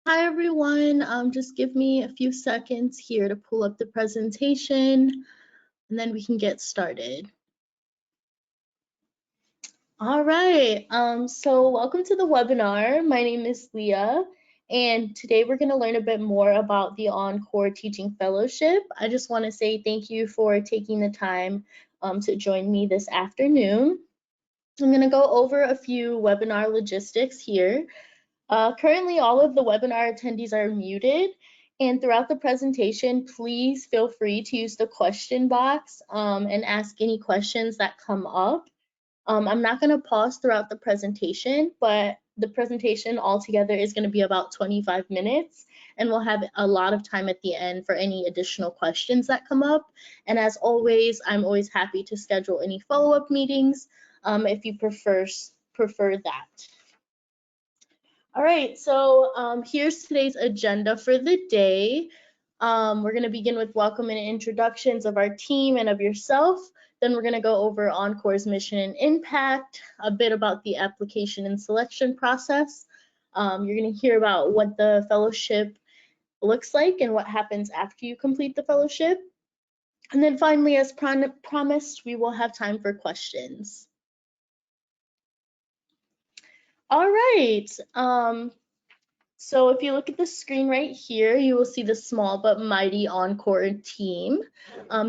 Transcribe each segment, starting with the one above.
Hi everyone, just give me a few seconds here to pull up the presentation and then we can get started. All right, so welcome to the webinar. My name is Leah and today we're going to learn a bit more about the EnCorps Teaching Fellowship. I just want to say thank you for taking the time to join me this afternoon. I'm going to go over a few webinar logistics here. Currently, all of the webinar attendees are muted, and throughout the presentation, please feel free to use the question box and ask any questions that come up. I'm not going to pause throughout the presentation, but the presentation altogether is going to be about 25 minutes, and we'll have a lot of time at the end for any additional questions that come up. And as always, I'm always happy to schedule any follow-up meetings if you prefer that. All right, so here's today's agenda for the day. We're going to begin with welcome and introductions of our team and of yourself. Then we're going to go over EnCorps' mission and impact, a bit about the application and selection process. You're going to hear about what the fellowship looks like and what happens after you complete the fellowship. And then finally, as promised, we will have time for questions. All right. So if you look at the screen right here, you will see the small but mighty EnCorps team.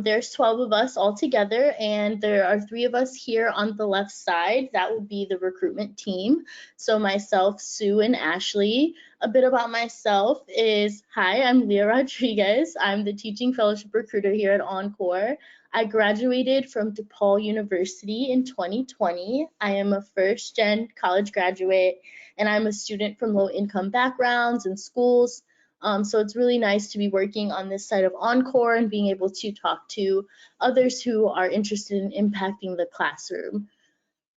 There's 12 of us all together, and there are 3 of us here on the left side. That would be the recruitment team. So myself, Sue, and Ashley. A bit about myself is, hi, I'm Leah Rodriguez. I'm the Teaching Fellowship Recruiter here at EnCorps. I graduated from DePaul University in 2020. I am a first-gen college graduate, and I'm a student from low-income backgrounds and schools. So it's really nice to be working on this side of EnCorps and being able to talk to others who are interested in impacting the classroom.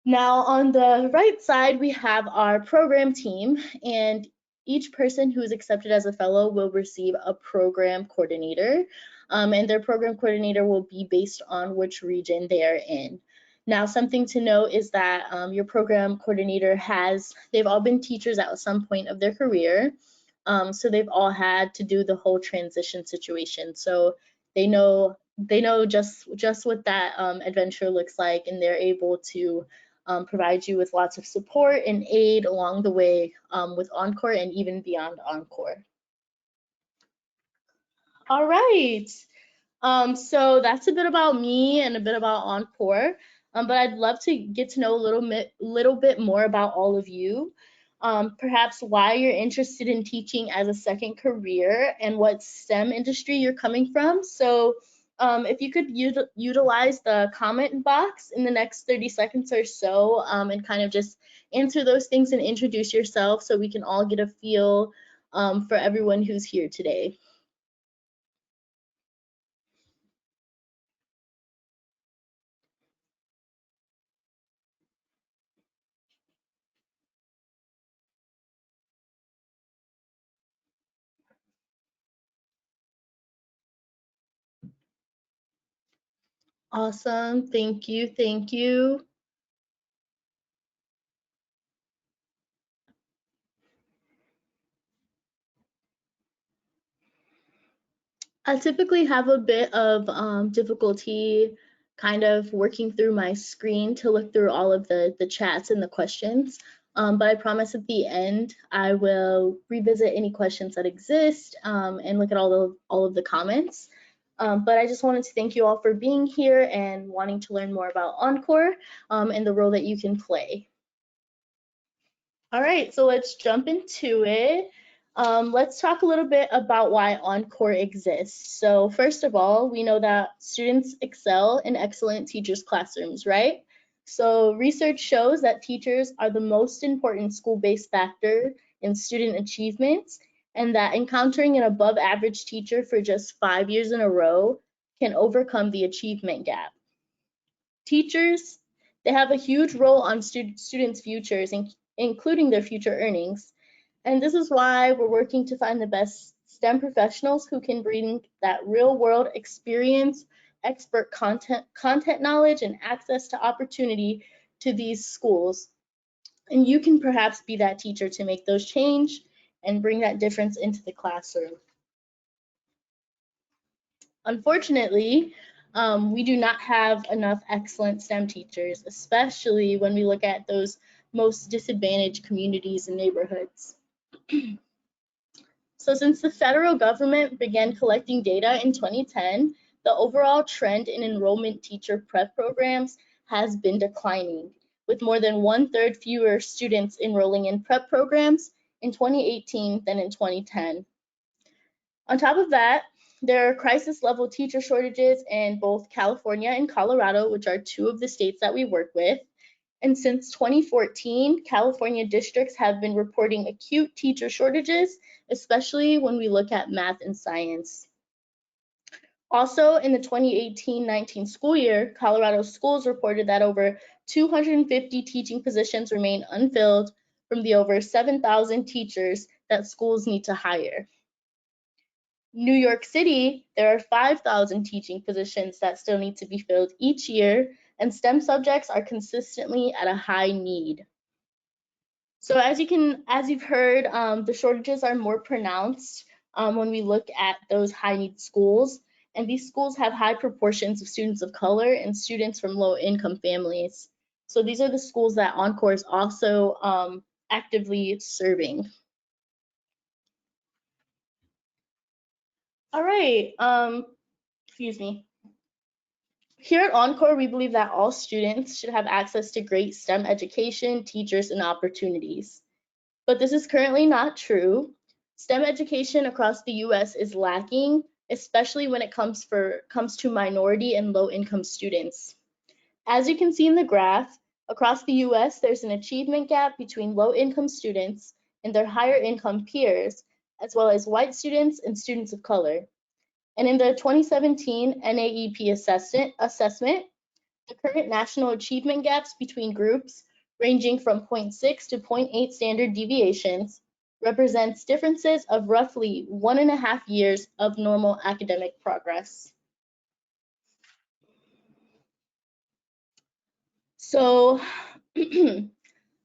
Now, on the right side, we have our program team, and each person who is accepted as a fellow will receive a program coordinator, and their program coordinator will be based on which region they are in. Now, something to note is that your program coordinator they've all been teachers at some point of their career, so they've all had to do the whole transition situation. So they know just what that adventure looks like, and they're able to provide you with lots of support and aid along the way with EnCorps and even beyond EnCorps. All right. So that's a bit about me and a bit about EnCorps, but I'd love to get to know a little bit more about all of you. Perhaps why you're interested in teaching as a second career and what STEM industry you're coming from. So if you could utilize the comment box in the next 30 seconds or so and kind of just answer those things and introduce yourself so we can all get a feel for everyone who's here today. Awesome, thank you, thank you. I typically have a bit of difficulty kind of working through my screen to look through all of the chats and the questions, but I promise at the end I will revisit any questions that exist and look at all of the comments. But I just wanted to thank you all for being here and wanting to learn more about EnCorps and the role that you can play. All right, so let's jump into it. Let's talk a little bit about why EnCorps exists. So first of all, we know that students excel in excellent teachers' classrooms, right? So research shows that teachers are the most important school-based factor in student achievements, and that encountering an above average teacher for just 5 years in a row can overcome the achievement gap. Teachers, they have a huge role on students' futures, including their future earnings. And this is why we're working to find the best STEM professionals who can bring that real world experience, expert content knowledge, and access to opportunity to these schools. And you can perhaps be that teacher to make those change and bring that difference into the classroom. Unfortunately, we do not have enough excellent STEM teachers, especially when we look at those most disadvantaged communities and neighborhoods. So since the federal government began collecting data in 2010, the overall trend in enrollment teacher prep programs has been declining, with more than 1/3 fewer students enrolling in prep programs in 2018 than in 2010. On top of that, there are crisis level teacher shortages in both California and Colorado, which are two of the states that we work with. And since 2014, California districts have been reporting acute teacher shortages, especially when we look at math and science. Also, in the 2018-19 school year, Colorado schools reported that over 250 teaching positions remain unfilled from the over 7,000 teachers that schools need to hire. New York City, there are 5,000 teaching positions that still need to be filled each year, and STEM subjects are consistently at a high need. So as you've heard, the shortages are more pronounced when we look at those high need schools, and these schools have high proportions of students of color and students from low income families. So these are the schools that EnCorps is also actively serving. All right, excuse me. Here at EnCorps, we believe that all students should have access to great STEM education, teachers, and opportunities. But this is currently not true. STEM education across the US is lacking, especially when it comes to minority and low-income students. As you can see in the graph, across the US, there's an achievement gap between low-income students and their higher-income peers, as well as white students and students of color. And in the 2017 NAEP assessment, the current national achievement gaps between groups, ranging from 0.6 to 0.8 standard deviations, represents differences of roughly 1.5 years of normal academic progress. So,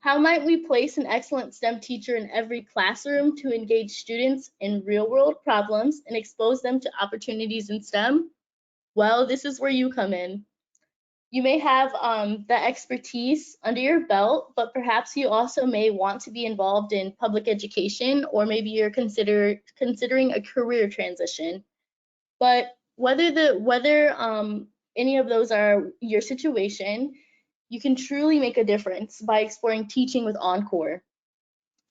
how might we place an excellent STEM teacher in every classroom to engage students in real-world problems and expose them to opportunities in STEM? Well, this is where you come in. You may have the expertise under your belt, but perhaps you also may want to be involved in public education, or maybe you're considering a career transition. But whether any of those are your situation, you can truly make a difference by exploring teaching with EnCorps.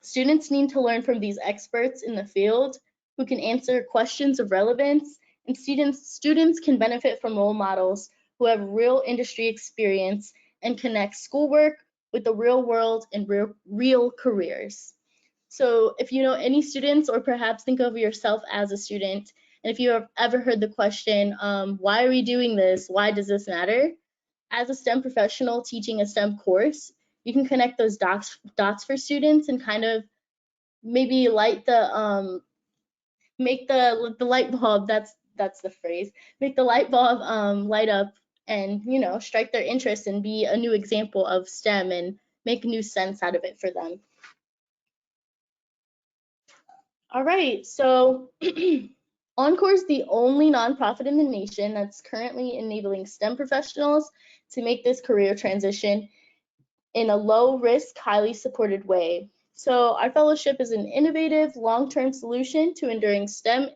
Students need to learn from these experts in the field who can answer questions of relevance, and students can benefit from role models who have real industry experience and connect schoolwork with the real world and real careers. So if you know any students, or perhaps think of yourself as a student, and if you have ever heard the question, why are we doing this? Why does this matter? As a STEM professional teaching a STEM course, you can connect those dots for students and kind of maybe make the light bulb, that's the phrase, make the light bulb light up, and strike their interest and be a new example of STEM and make new sense out of it for them. All right, so EnCorps is the only nonprofit in the nation that's currently enabling STEM professionals to make this career transition in a low-risk, highly supported way. So our fellowship is an innovative, long-term solution to enduring STEM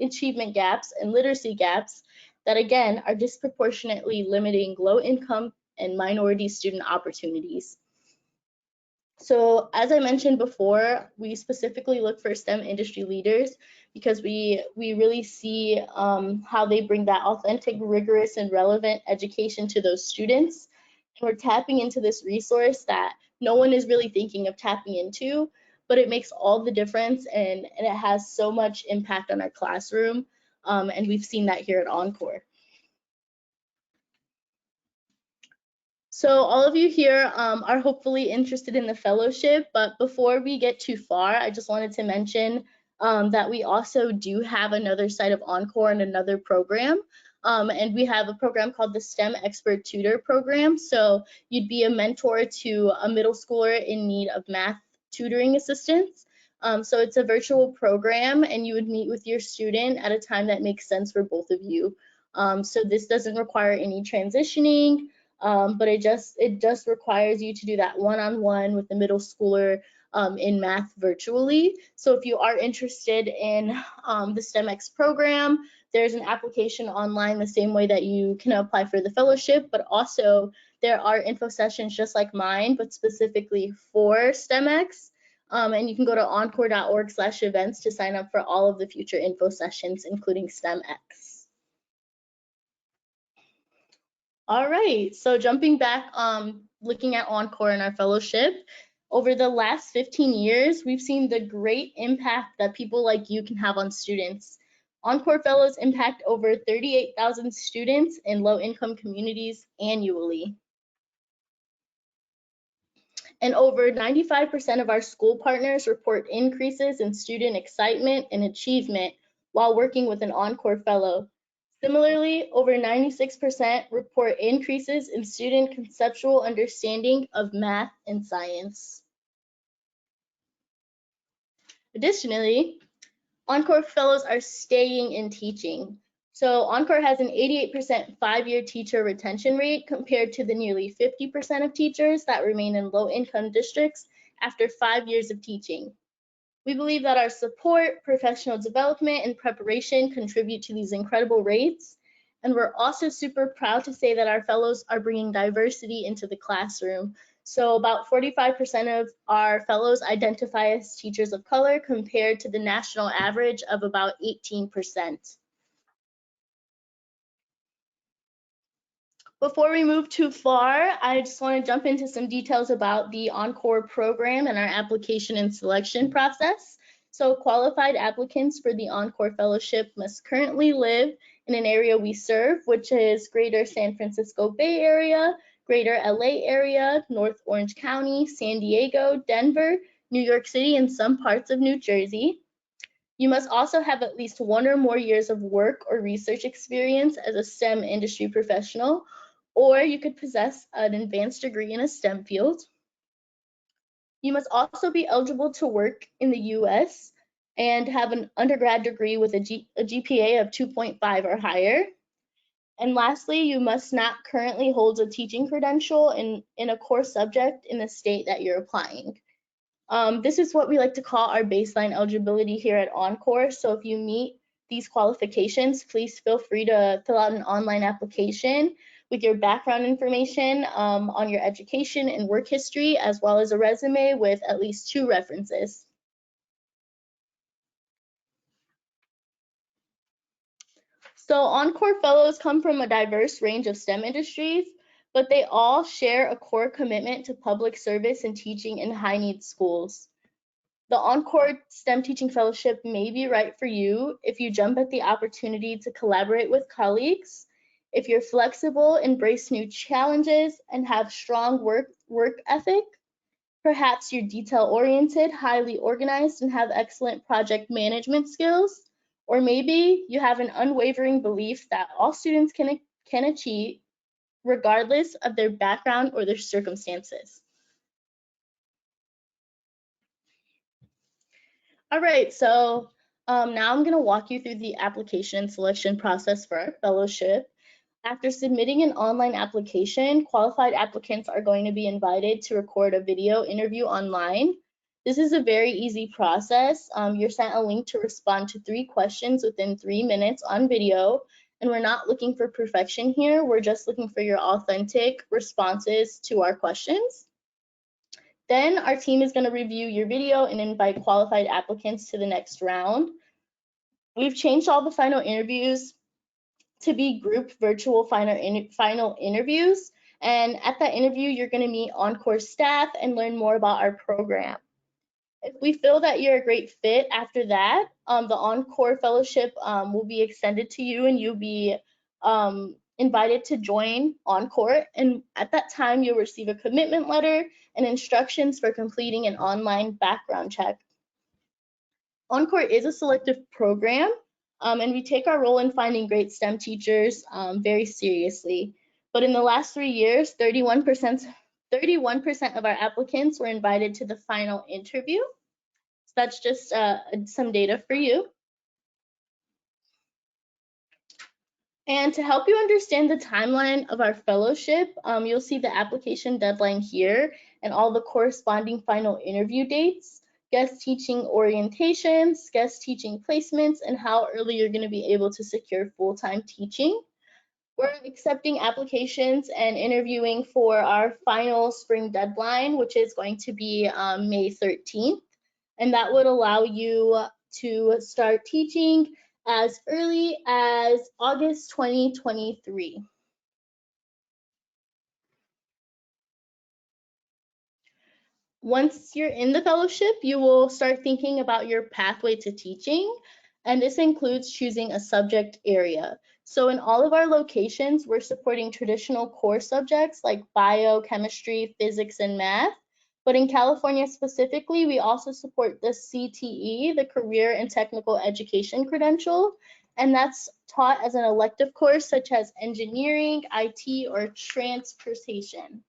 achievement gaps and literacy gaps that, again, are disproportionately limiting low-income and minority student opportunities. So as I mentioned before, we specifically look for STEM industry leaders because we really see how they bring that authentic, rigorous, and relevant education to those students. And we're tapping into this resource that no one is really thinking of tapping into, but it makes all the difference, and it has so much impact on our classroom. And we've seen that here at EnCorps. So all of you here are hopefully interested in the fellowship, but before we get too far, I just wanted to mention that we also do have another side of EnCorps and another program. And we have a program called the STEM Expert Tutor Program. So you'd be a mentor to a middle schooler in need of math tutoring assistance. So it's a virtual program, and you would meet with your student at a time that makes sense for both of you. So this doesn't require any transitioning, but it just requires you to do that one-on-one with the middle schooler in math virtually. So if you are interested in the STEMX program, there's an application online the same way that you can apply for the fellowship, but also there are info sessions just like mine, but specifically for STEMX. And you can go to encore.org/events to sign up for all of the future info sessions, including STEMX. All right, so jumping back, looking at EnCorps and our fellowship, over the last 15 years, we've seen the great impact that people like you can have on students. EnCorps Fellows impact over 38,000 students in low-income communities annually. And over 95% of our school partners report increases in student excitement and achievement while working with an EnCorps Fellow. Similarly, over 96% report increases in student conceptual understanding of math and science. Additionally, EnCorps Fellows are staying in teaching. So EnCorps has an 88% five-year teacher retention rate compared to the nearly 50% of teachers that remain in low-income districts after 5 years of teaching. We believe that our support, professional development, and preparation contribute to these incredible rates. And we're also super proud to say that our fellows are bringing diversity into the classroom. So about 45% of our fellows identify as teachers of color compared to the national average of about 18%. Before we move too far, I just want to jump into some details about the EnCorps program and our application and selection process. So qualified applicants for the EnCorps Fellowship must currently live in an area we serve, which is Greater San Francisco Bay Area, Greater LA Area, North Orange County, San Diego, Denver, New York City, and some parts of New Jersey. You must also have at least 1 or more years of work or research experience as a STEM industry professional, or you could possess an advanced degree in a STEM field. You must also be eligible to work in the US and have an undergrad degree with a GPA of 2.5 or higher. And lastly, you must not currently hold a teaching credential in a core subject in the state that you're applying. This is what we like to call our baseline eligibility here at EnCorps. So if you meet these qualifications, please feel free to fill out an online application with your background information on your education and work history, as well as a resume with at least 2 references. So EnCorps Fellows come from a diverse range of STEM industries, but they all share a core commitment to public service and teaching in high-need schools. The EnCorps STEM Teaching Fellowship may be right for you if you jump at the opportunity to collaborate with colleagues, if you're flexible, embrace new challenges, and have strong work ethic. Perhaps you're detail-oriented, highly organized, and have excellent project management skills. Or maybe you have an unwavering belief that all students can achieve regardless of their background or their circumstances. All right, so now I'm going to walk you through the application and selection process for our fellowship. After submitting an online application, qualified applicants are going to be invited to record a video interview online. This is a very easy process. You're sent a link to respond to 3 questions within 3 minutes on video, and we're not looking for perfection here. We're just looking for your authentic responses to our questions. Then our team is going to review your video and invite qualified applicants to the next round. We've changed all the final interviews to be group virtual final interviews. And at that interview, you're going to meet EnCorps staff and learn more about our program. If we feel that you're a great fit after that, the EnCorps Fellowship will be extended to you, and you'll be invited to join EnCorps. And at that time, you'll receive a commitment letter and instructions for completing an online background check. EnCorps is a selective program, and we take our role in finding great STEM teachers very seriously. But in the last 3 years, 31% of our applicants were invited to the final interview. That's just some data for you. And to help you understand the timeline of our fellowship, you'll see the application deadline here and all the corresponding final interview dates, guest teaching orientations, guest teaching placements, and how early you're going to be able to secure full-time teaching. We're accepting applications and interviewing for our final spring deadline, which is going to be May 13th. And that would allow you to start teaching as early as August 2023. Once you're in the fellowship, you will start thinking about your pathway to teaching, and this includes choosing a subject area. So in all of our locations, we're supporting traditional core subjects like bio, chemistry, physics, and math. But in California specifically, we also support the CTE, the Career and Technical Education Credential, and that's taught as an elective course such as engineering, IT, or transportation.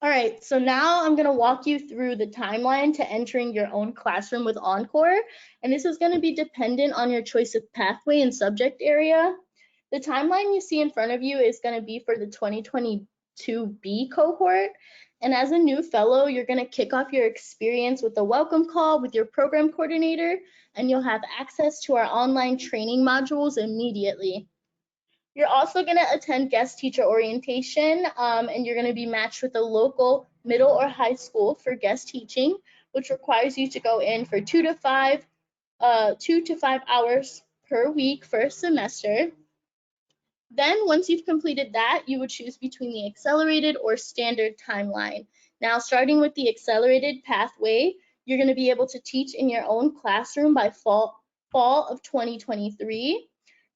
All right, so now I'm going to walk you through the timeline to entering your own classroom with EnCorps, and this is going to be dependent on your choice of pathway and subject area. The timeline you see in front of you is going to be for the 2022B cohort, and as a new fellow, you're going to kick off your experience with a welcome call with your program coordinator, and you'll have access to our online training modules immediately. You're also going to attend guest teacher orientation, and you're going to be matched with a local middle or high school for guest teaching, which requires you to go in for 2 to 5 hours per week for a semester. Then once you've completed that, you would choose between the accelerated or standard timeline. Now, starting with the accelerated pathway, you're going to be able to teach in your own classroom by fall of 2023.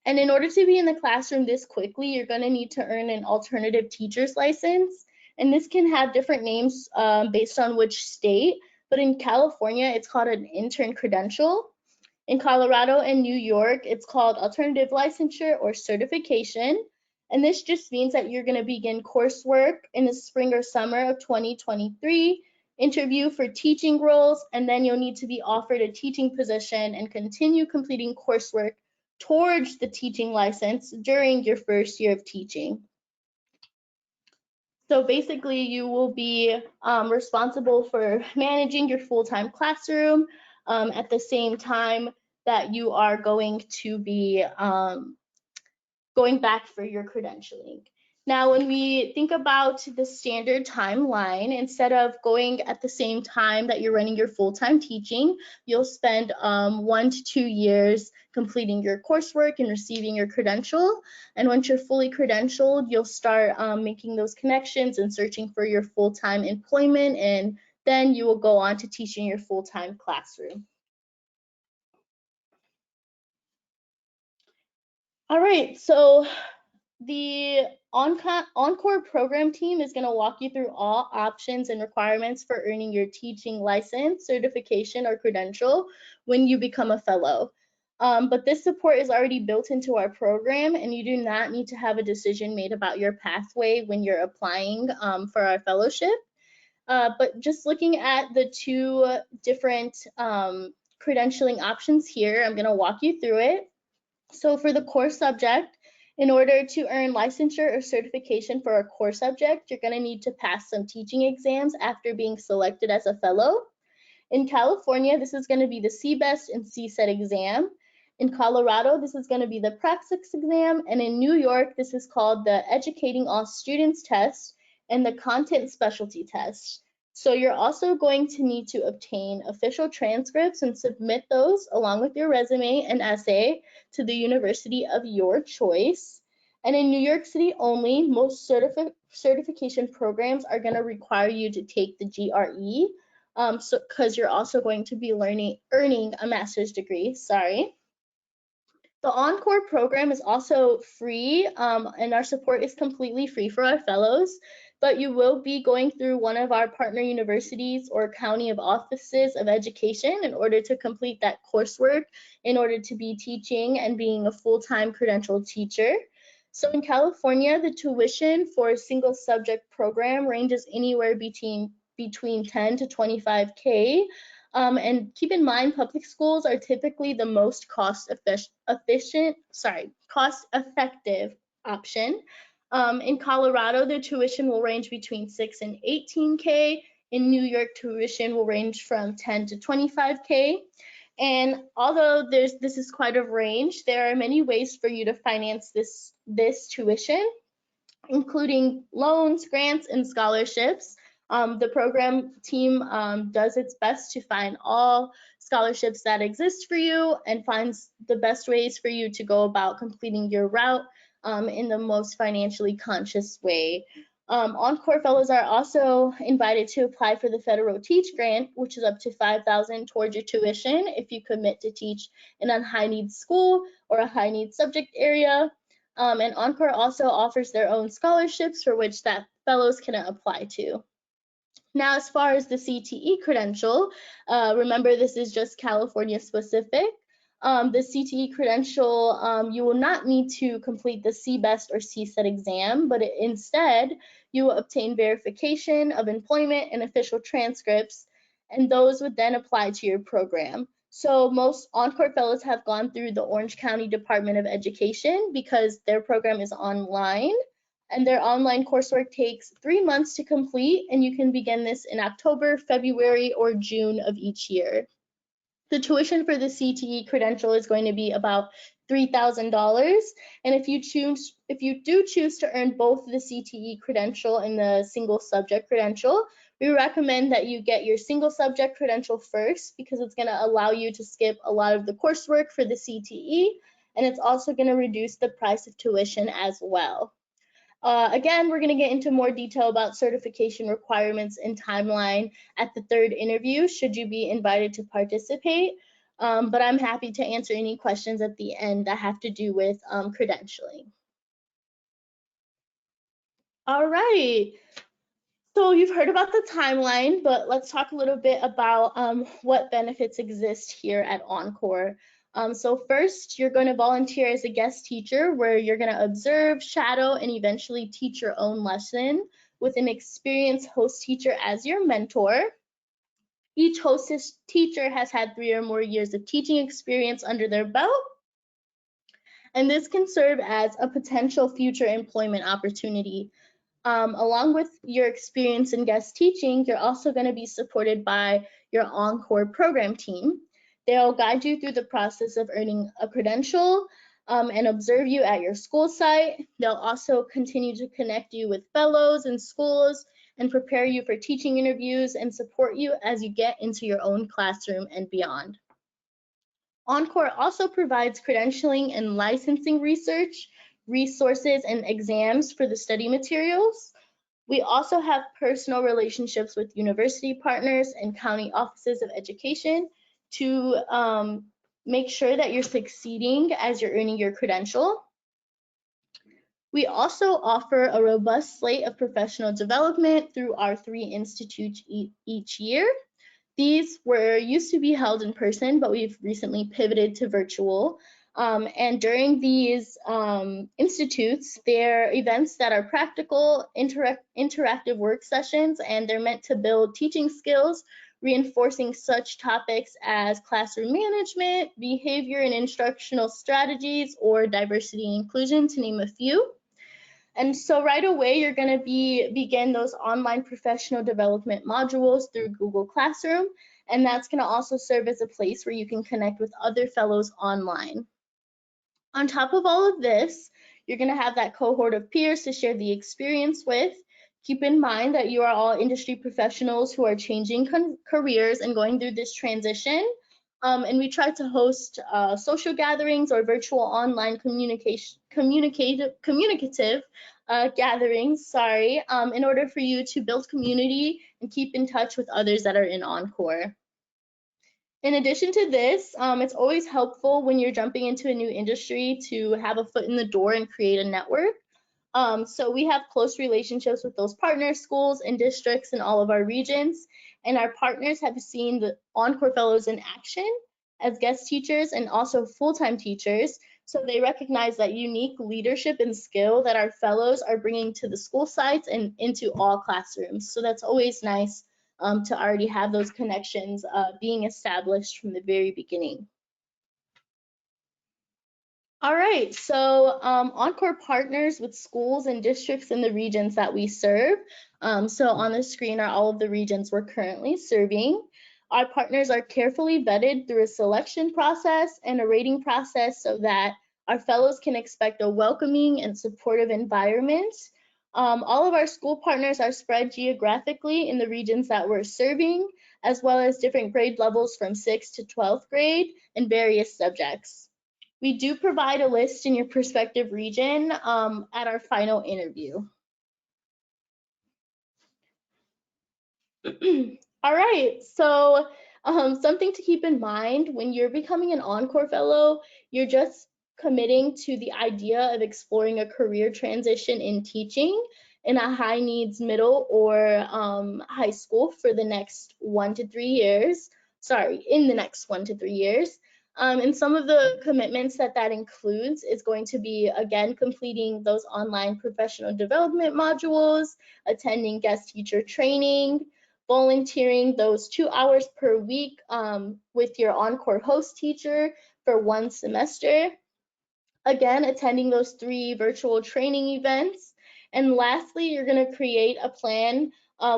And in order to be in the classroom this quickly, you're going to need to earn an alternative teacher's license. And this can have different names based on which state. But in California, it's called an intern credential. In Colorado and New York, it's called alternative licensure or certification. And this just means that you're going to begin coursework in the spring or summer of 2023, interview for teaching roles, and then you'll need to be offered a teaching position and continue completing coursework towards the teaching license during your first year of teaching. So basically, you will be responsible for managing your full-time classroom at the same time that you are going to be going back for your credentialing. Now, when we think about the standard timeline, instead of going at the same time that you're running your full-time teaching, you'll spend 1 to 2 years completing your coursework and receiving your credential. And once you're fully credentialed, you'll start making those connections and searching for your full-time employment, and then you will go on to teaching your full-time classroom. All right, so the EnCorps program team is going to walk you through all options and requirements for earning your teaching license, certification, or credential when you become a fellow. But this support is already built into our program, and you do not need to have a decision made about your pathway when you're applying for our fellowship. But just looking at the two different credentialing options here, I'm going to walk you through it. So for the core subject, in order to earn licensure or certification for a core subject, you're going to need to pass some teaching exams after being selected as a fellow. In California, this is going to be the CBEST and CSET exam. In Colorado, this is going to be the Praxis exam. And in New York, this is called the Educating All Students test and the Content Specialty test. So you're also going to need to obtain official transcripts and submit those along with your resume and essay to the university of your choice. And in New York City only, most certification programs are going to require you to take the GRE, because you're also going to be earning a master's degree. The EnCorps program is also free, and our support is completely free for our fellows, but you will be going through one of our partner universities or county of offices of education in order to complete that coursework in order to be teaching and being a full-time credentialed teacher. So in California, the tuition for a single subject program ranges anywhere between between 10 to 25K. And keep in mind, public schools are typically the most cost-effective option. In Colorado, the tuition will range between 6 and 18K. In New York, tuition will range from 10 to 25K. And although this is quite a range, there are many ways for you to finance this tuition, including loans, grants, and scholarships. The program team does its best to find all scholarships that exist for you and finds the best ways for you to go about completing your route in the most financially conscious way. EnCorps Fellows are also invited to apply for the Federal Teach Grant, which is up to $5,000 towards your tuition if you commit to teach in a high-needs school or a high-needs subject area. And EnCorps also offers their own scholarships for which that fellows can apply to. Now, as far as the CTE credential, remember this is just California specific. The CTE credential, you will not need to complete the CBEST or CSET exam, but instead you will obtain verification of employment and official transcripts, and those would then apply to your program. So most EnCorps fellows have gone through the Orange County Department of Education because their program is online, and their online coursework takes 3 months to complete, and you can begin this in October, February, or June of each year. The tuition for the CTE credential is going to be about $3,000, and if you do choose to earn both the CTE credential and the single subject credential, we recommend that you get your single subject credential first because it's going to allow you to skip a lot of the coursework for the CTE, and it's also going to reduce the price of tuition as well. Again, we're going to get into more detail about certification requirements and timeline at the third interview, should you be invited to participate. But I'm happy to answer any questions at the end that have to do with credentialing. All right. So you've heard about the timeline, but let's talk a little bit about what benefits exist here at EnCorps. So first, you're going to volunteer as a guest teacher where you're going to observe, shadow, and eventually teach your own lesson with an experienced host teacher as your mentor. Each host teacher has had 3 or more years of teaching experience under their belt, and this can serve as a potential future employment opportunity. Along with your experience in guest teaching, you're also going to be supported by your EnCorps program team. They'll guide you through the process of earning a credential and observe you at your school site. They'll also continue to connect you with fellows in schools and prepare you for teaching interviews and support you as you get into your own classroom and beyond. EnCorps also provides credentialing and licensing research, resources, and exams for the study materials. We also have personal relationships with university partners and county offices of education to make sure that you're succeeding as you're earning your credential. We also offer a robust slate of professional development through our 3 institutes each year. These used to be held in person, but we've recently pivoted to virtual. And during these institutes, they're events that are practical, interactive work sessions, and they're meant to build teaching skills, reinforcing such topics as classroom management, behavior and instructional strategies, or diversity and inclusion, to name a few. And so right away, you're going to begin those online professional development modules through Google Classroom, and that's going to also serve as a place where you can connect with other fellows online. On top of all of this, you're going to have that cohort of peers to share the experience with. Keep in mind that you are all industry professionals who are changing careers and going through this transition. And we try to host social gatherings or virtual online communicative gatherings, in order for you to build community and keep in touch with others that are in EnCorps. In addition to this, it's always helpful when you're jumping into a new industry to have a foot in the door and create a network. So we have close relationships with those partner schools and districts in all of our regions, and our partners have seen the EnCorps fellows in action as guest teachers and also full-time teachers, so they recognize that unique leadership and skill that our fellows are bringing to the school sites and into all classrooms. So that's always nice to already have those connections being established from the very beginning. All right, so EnCorps partners with schools and districts in the regions that we serve. So on the screen are all of the regions we're currently serving. Our partners are carefully vetted through a selection process and a rating process so that our fellows can expect a welcoming and supportive environment. All of our school partners are spread geographically in the regions that we're serving, as well as different grade levels from 6th to 12th grade in various subjects. We do provide a list in your prospective region at our final interview. All right, so something to keep in mind when you're becoming an EnCorps Fellow, you're just committing to the idea of exploring a career transition in teaching in a high needs middle or high school for the next 1 to 3 years. Sorry, in the next 1 to 3 years. And some of the commitments that includes is going to be, again, completing those online professional development modules, attending guest teacher training, volunteering those 2 hours per week with your EnCorps host teacher for 1 semester. Again, attending those 3 virtual training events. And lastly, you're going to create a plan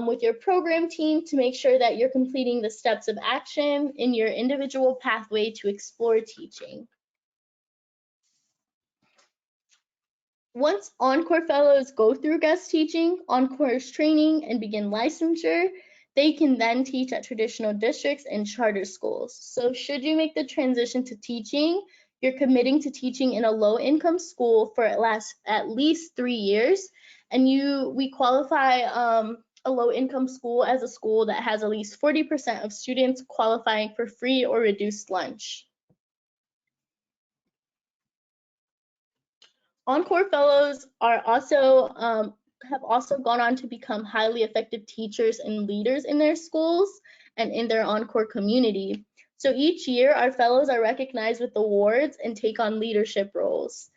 with your program team to make sure that you're completing the steps of action in your individual pathway to explore teaching. Once EnCorps Fellows go through guest teaching, EnCorps training, and begin licensure, they can then teach at traditional districts and charter schools. So should you make the transition to teaching, you're committing to teaching in a low-income school for at least 3 years, and we qualify a low-income school as a school that has at least 40% of students qualifying for free or reduced lunch. EnCorps Fellows are have also gone on to become highly effective teachers and leaders in their schools and in their EnCorps community. So each year, our fellows are recognized with awards and take on leadership roles.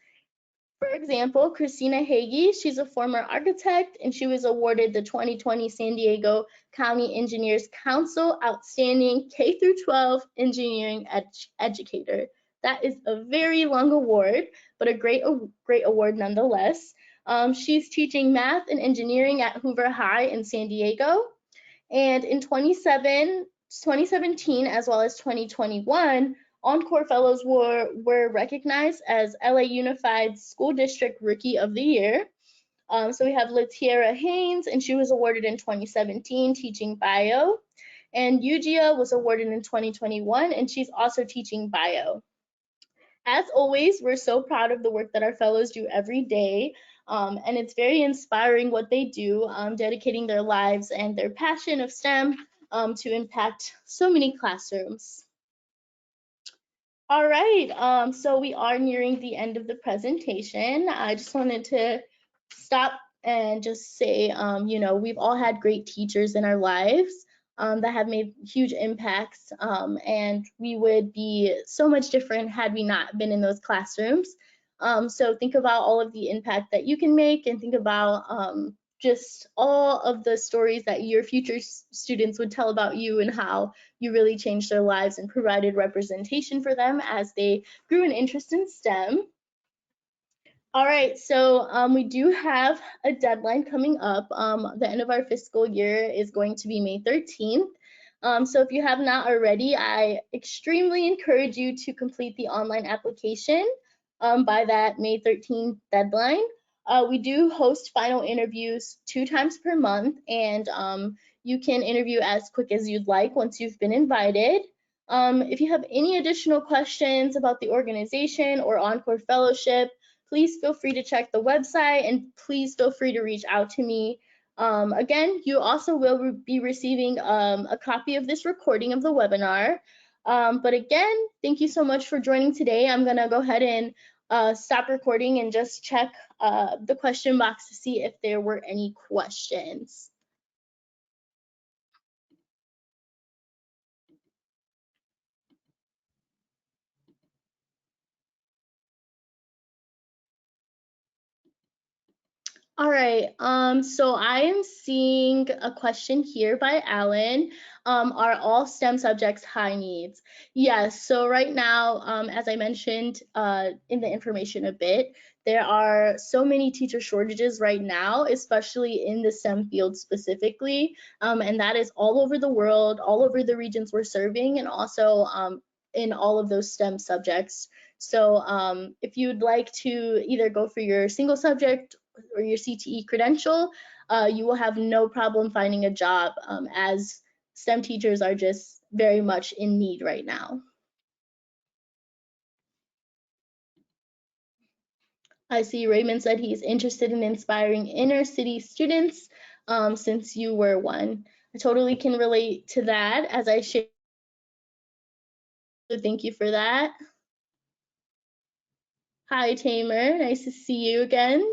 For example, Christina Hagee, she's a former architect, and she was awarded the 2020 San Diego County Engineers Council Outstanding K-12 Engineering Educator. That is a very long award, but a great award nonetheless. She's teaching math and engineering at Hoover High in San Diego. And in 2017, as well as 2021, EnCorps Fellows were recognized as LA Unified School District Rookie of the Year. So we have Latiera Haynes, and she was awarded in 2017 teaching bio. And Yugia was awarded in 2021, and she's also teaching bio. As always, we're so proud of the work that our fellows do every day. And it's very inspiring what they do, dedicating their lives and their passion of STEM to impact so many classrooms. All right, so we are nearing the end of the presentation. I just wanted to stop and just say, we've all had great teachers in our lives that have made huge impacts, and we would be so much different had we not been in those classrooms. So think about all of the impact that you can make, and think about just all of the stories that your future students would tell about you and how you really changed their lives and provided representation for them as they grew an interest in STEM. All right, so we do have a deadline coming up. The end of our fiscal year is going to be May 13th. So if you have not already, I extremely encourage you to complete the online application by that May 13th deadline. We do host final interviews 2 times per month, and you can interview as quick as you'd like once you've been invited. If you have any additional questions about the organization or EnCorps Fellowship, please feel free to check the website, and please feel free to reach out to me. Again, you also will be receiving a copy of this recording of the webinar. But again, thank you so much for joining today. I'm going to go ahead and stop recording and just check the question box to see if there were any questions. All right, so I am seeing a question here by Alan. Are all STEM subjects high needs? Yes, so right now, as I mentioned in the information a bit, there are so many teacher shortages right now, especially in the STEM field specifically, and that is all over the world, all over the regions we're serving, and also in all of those STEM subjects. So if you'd like to either go for your single subject or your CTE credential, you will have no problem finding a job as STEM teachers are just very much in need right now. I see Raymond said he's interested in inspiring inner city students since you were one. I totally can relate to that as I share. So thank you for that. Hi, Tamer. Nice to see you again.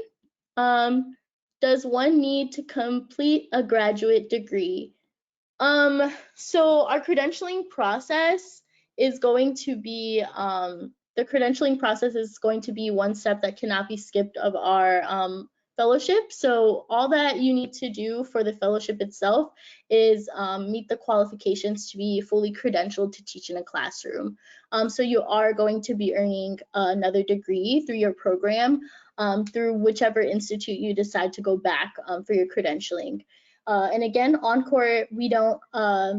Does one need to complete a graduate degree? So our credentialing process is going to be the credentialing process is going to be one step that cannot be skipped of our fellowship. So all that you need to do for the fellowship itself is meet the qualifications to be fully credentialed to teach in a classroom. So you are going to be earning another degree through your program through whichever institute you decide to go back for your credentialing. And again, EnCorps, we don't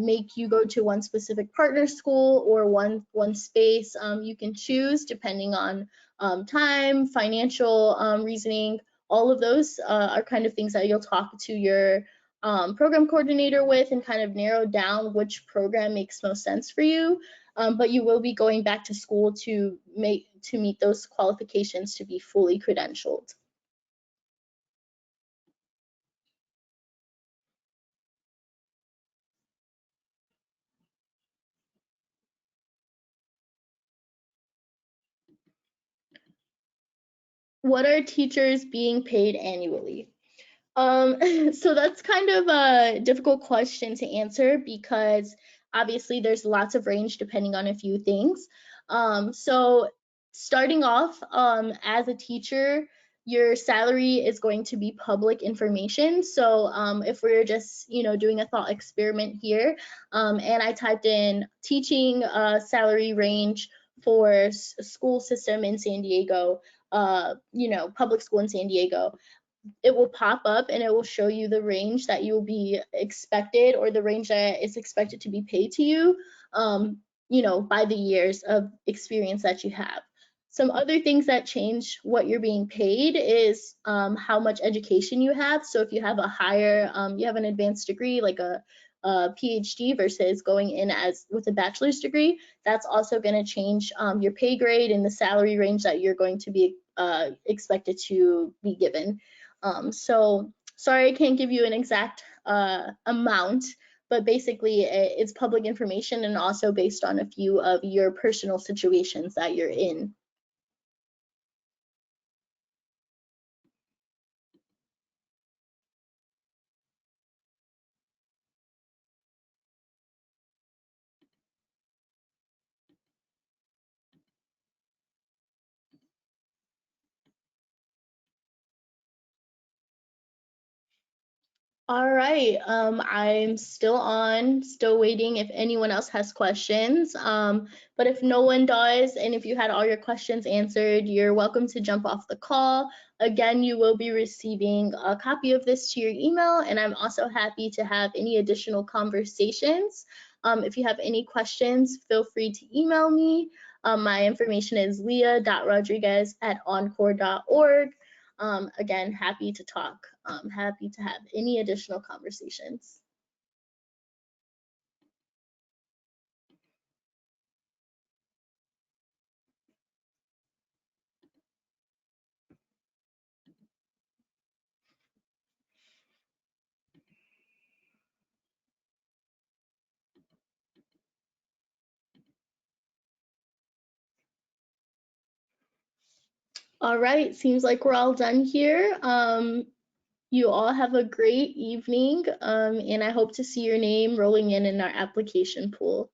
make you go to one specific partner school or one space. You can choose depending on time, financial reasoning. All of those are kind of things that you'll talk to your program coordinator with and kind of narrow down which program makes most sense for you. But you will be going back to school to meet those qualifications to be fully credentialed. What are teachers being paid annually? So that's kind of a difficult question to answer because obviously there's lots of range depending on a few things. So starting off, as a teacher, your salary is going to be public information. So if we're just, doing a thought experiment here, and I typed in teaching salary range for school system in San Diego, public school in San Diego, it will pop up and it will show you the range that you will be expected or the range that is expected to be paid to you, by the years of experience that you have. Some other things that change what you're being paid is how much education you have. So if you have you have an advanced degree like a PhD versus going in as with a bachelor's degree, that's also going to change your pay grade and the salary range that you're going to be expected to be given. So sorry, I can't give you an exact amount, but basically it's public information and also based on a few of your personal situations that you're in. All right, I'm still on, still waiting if anyone else has questions. But if no one does, and if you had all your questions answered, you're welcome to jump off the call. Again, you will be receiving a copy of this to your email, and I'm also happy to have any additional conversations. If you have any questions, feel free to email me. My information is leah.rodriguez@encorps.org. Again, happy to talk, happy to have any additional conversations. All right, seems like we're all done here. You all have a great evening, and I hope to see your name rolling in our application pool.